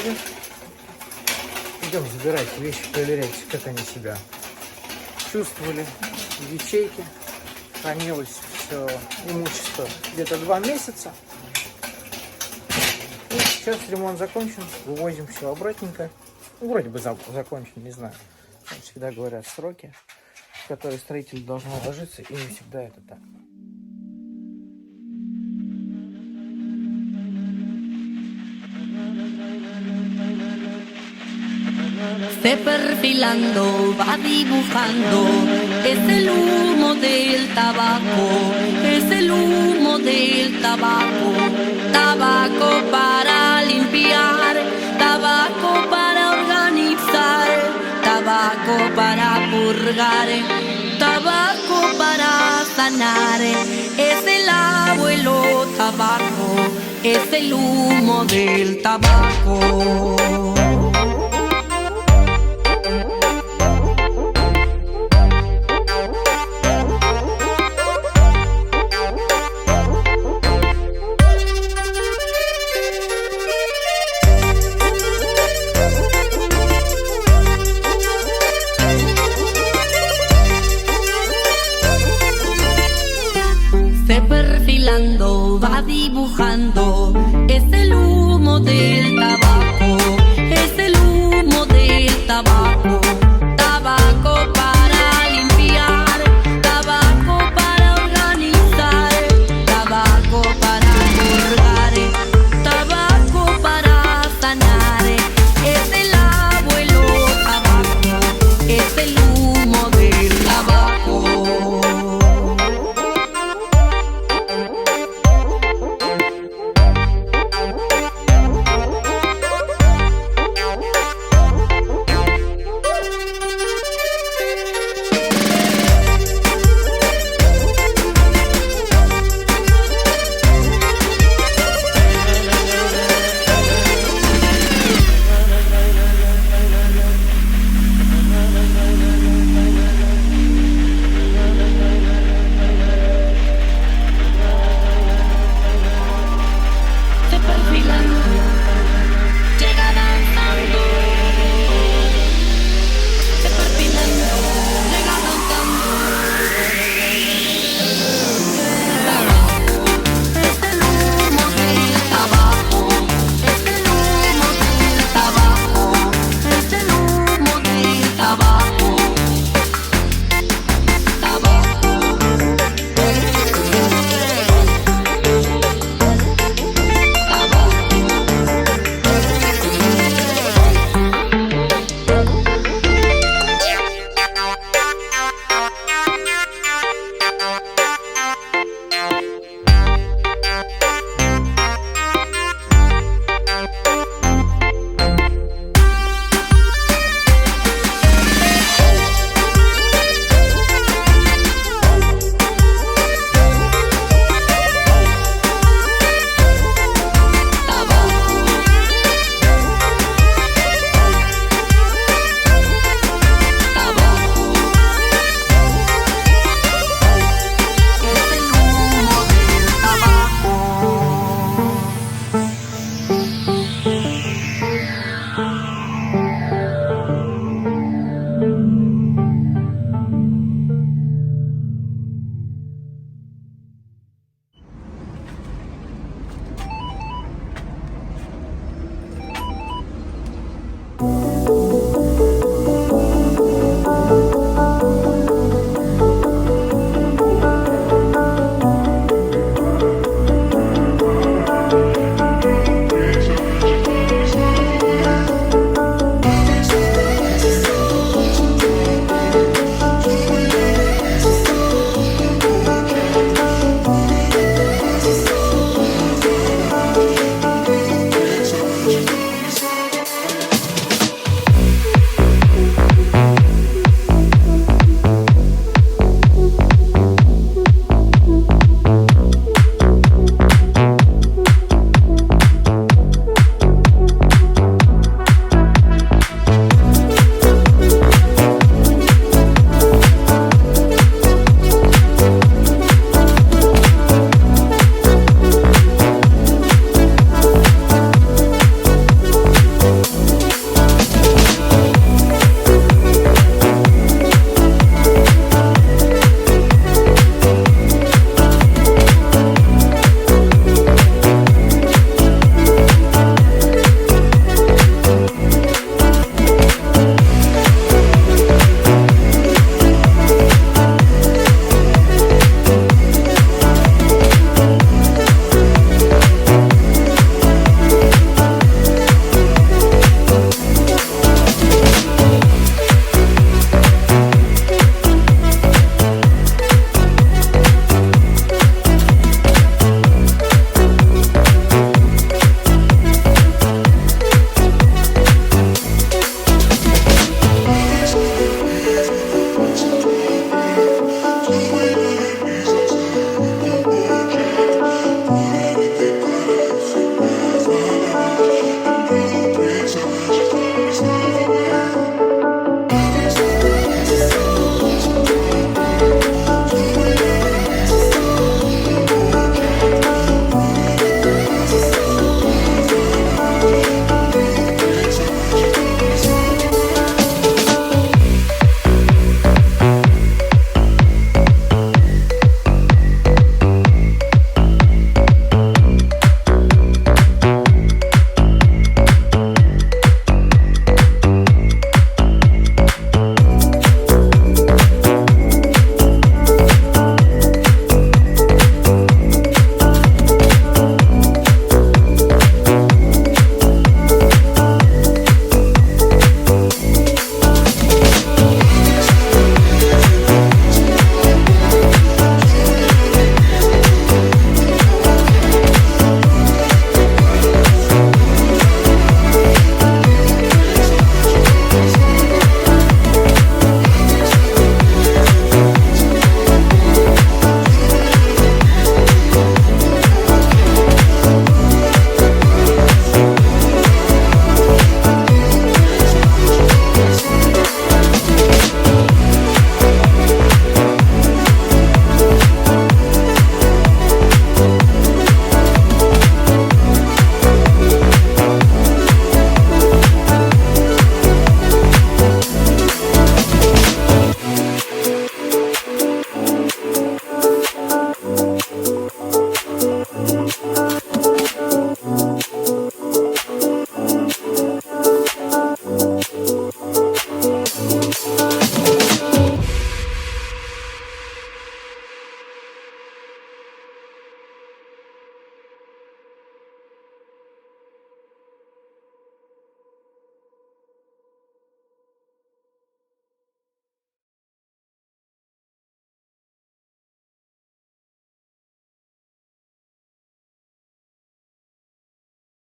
уходят. Идем забирать вещи, проверять, как они себя чувствовали в ячейке. Хранилось все имущество где-то 2 месяца. И сейчас ремонт закончен, вывозим все обратненько. Ну, вроде бы закончен, не знаю. Там всегда говорят сроки, в которые строитель должен уложиться, и не всегда это так. Se perfilando, va dibujando, es el humo del tabaco, es el humo del tabaco. Tabaco para limpiar, tabaco para organizar, tabaco para purgar, tabaco para sanar. Es el abuelo tabaco, es el humo del tabaco. Se perfilando, va dibujando, es el humo del tabaco, es el humo del tabaco.